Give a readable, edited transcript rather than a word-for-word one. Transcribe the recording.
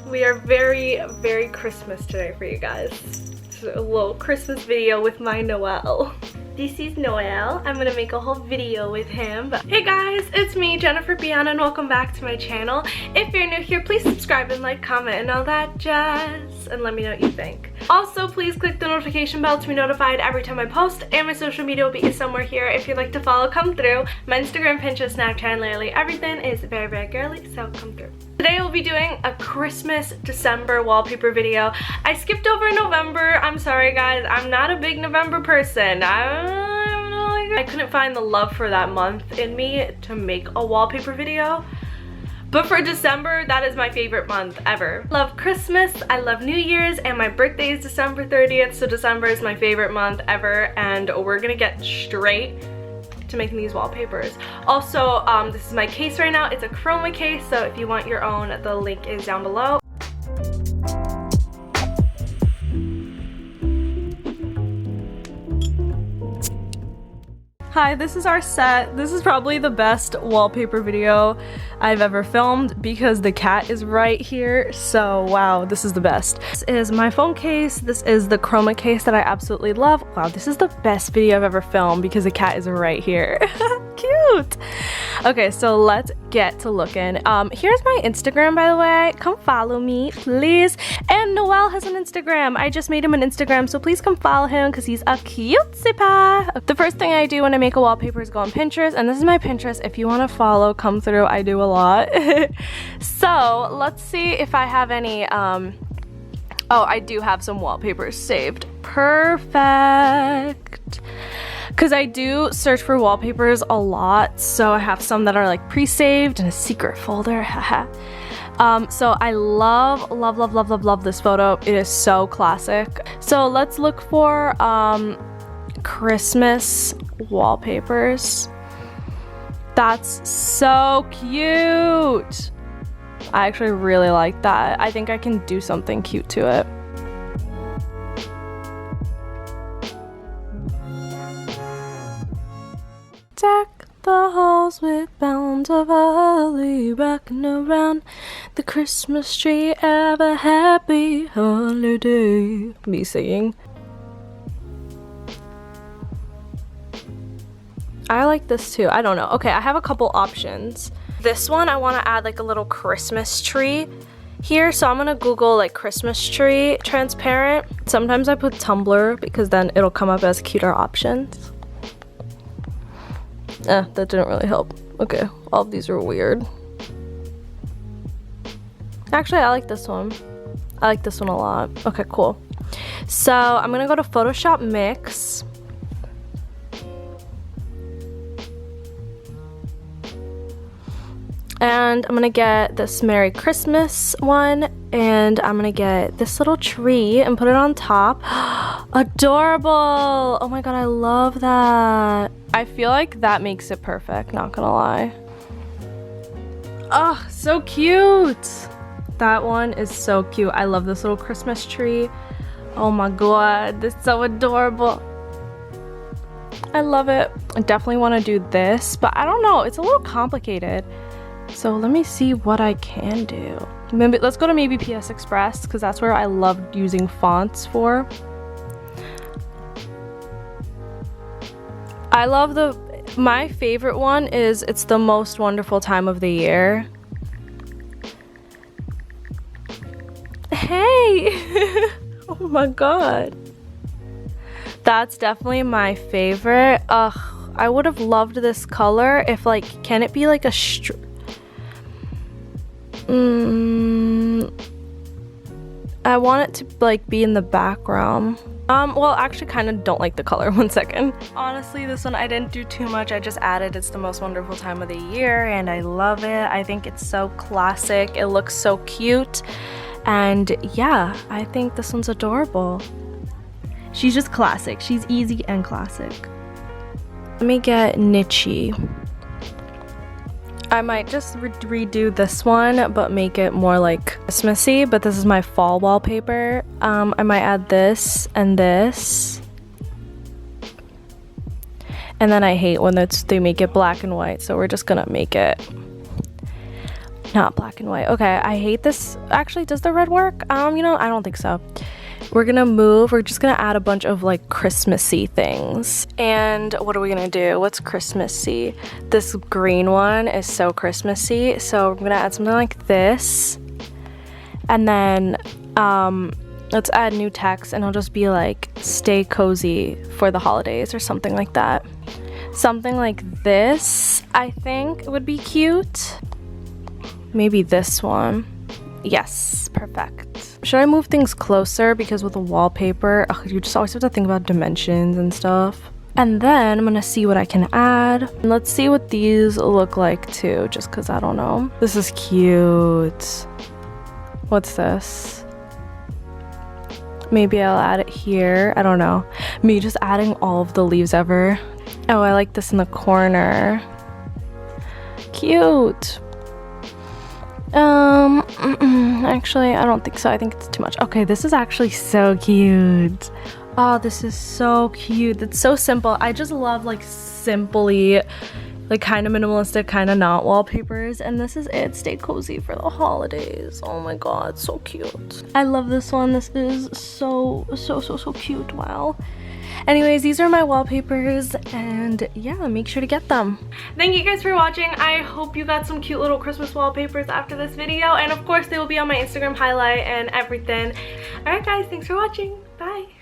We are very, very Christmas today for you guys. It's a little Christmas video with my Noel. This is Noel. I'm gonna make a whole video with him. But hey guys, it's me, Jennifer-Biana, and welcome back to my channel. If you're new here, please subscribe and like, comment, and all that jazz, and let me know what you think. Also, please click the notification bell to be notified every time I post, and my social media will be somewhere here. If you'd like to follow, come through. My Instagram, Pinterest, Snapchat, and literally everything is very, very girly, so come through. Today we'll be doing a Christmas December wallpaper video. I skipped over November. I'm sorry guys, I'm not a big November person. I couldn't find the love for that month in me to make a wallpaper video. But for December, that is my favorite month ever. Love Christmas, I love New Year's, and my birthday is December 30th, so December is my favorite month ever, and we're gonna get straight to making these wallpapers. Also, this is my case right now. It's a chroma case, so if you want your own, the link is down below. Hi, this is our set. This is probably the best wallpaper video I've ever filmed because the cat is right here. So wow, this is the best. This is my phone case. This is the chroma case that I absolutely love. Wow, this is the best video I've ever filmed because the cat is right here. Cute. Okay, so let's get to looking. Here's my Instagram, by the way. Come follow me, please. And Noel has an Instagram. I just made him an Instagram, so please come follow him because he's a cutesy pie. The first thing I do when I make a wallpaper is go on Pinterest, and this is my Pinterest. If you want to follow, come through. I do a lot. So let's see if I have any. Oh, I do have some wallpapers saved. Perfect. Because I do search for wallpapers a lot, so I have some that are like pre-saved in a secret folder. So I love this photo. It is so classic. So let's look for Christmas wallpapers. That's so cute. I actually really like that. I think I can do something cute to it. Deck the halls with bounds of holly, rocking around the Christmas tree. Have a happy holiday. Me singing. I like this too. I don't know. Okay, I have a couple options. This one, I want to add like a little Christmas tree here, so I'm gonna Google like Christmas tree transparent. Sometimes I put Tumblr because then it'll come up as cuter options. That didn't really help. Okay, all of these are weird. Actually, I like this one. I like this one a lot. Okay, cool. So I'm gonna go to Photoshop Mix. And I'm gonna get this Merry Christmas one, and I'm gonna get this little tree and put it on top. Adorable! Oh my god, I love that. I feel like that makes it perfect, not gonna lie. Oh, so cute! That one is so cute. I love this little Christmas tree. Oh my god, this is so adorable. I love it. I definitely want to do this, but I don't know, it's a little complicated. So let me see what I can do. Maybe let's go to maybe PS Express because that's where I love using fonts for. I love my favorite one is It's the Most Wonderful Time of the Year. Hey! Oh my god. That's definitely my favorite. Ugh, I would have loved this color if like, can it be like a I want it to like be in the background. Well, actually kind of don't like the color. One second. Honestly, this one I didn't do too much. I just added It's the Most Wonderful Time of the Year, and I love it. I think it's so classic. It looks so cute. And yeah, I think this one's adorable. She's just classic. She's easy and classic. Let me get niche-y. I might just redo this one, but make it more like Christmassy, but this is my fall wallpaper. I might add this and this. And then I hate when they make it black and white, so we're just gonna make it Not black and white. Okay, I hate this. Actually, does the red work? You know, I don't think so. We're gonna move. We're just gonna add a bunch of like Christmassy things. And what are we gonna do? What's Christmassy? This green one is so Christmassy. So we're gonna add something like this. And then let's add new text, and it'll just be like, stay cozy for the holidays or something like that. Something like this, I think would be cute. Maybe this one. Yes, perfect. Should I move things closer? Because with a wallpaper, you just always have to think about dimensions and stuff. And then I'm gonna see what I can add. And let's see what these look like too, just because I don't know. This is cute. What's this? Maybe I'll add it here. I don't know. Me just adding all of the leaves ever. Oh, I like this in the corner. Cute. Actually, I don't think so. I think it's too much. Okay, this is actually so cute. Oh, this is so cute. It's so simple. I just love like simply, like kind of minimalistic, kind of not wallpapers. And this is it. Stay cozy for the holidays. Oh my god, so cute. I love this one. This is so cute. Wow. Anyways, these are my wallpapers, and yeah, make sure to get them. Thank you guys for watching. I hope you got some cute little Christmas wallpapers after this video, and of course they will be on my Instagram highlight and everything. Alright guys, thanks for watching. Bye.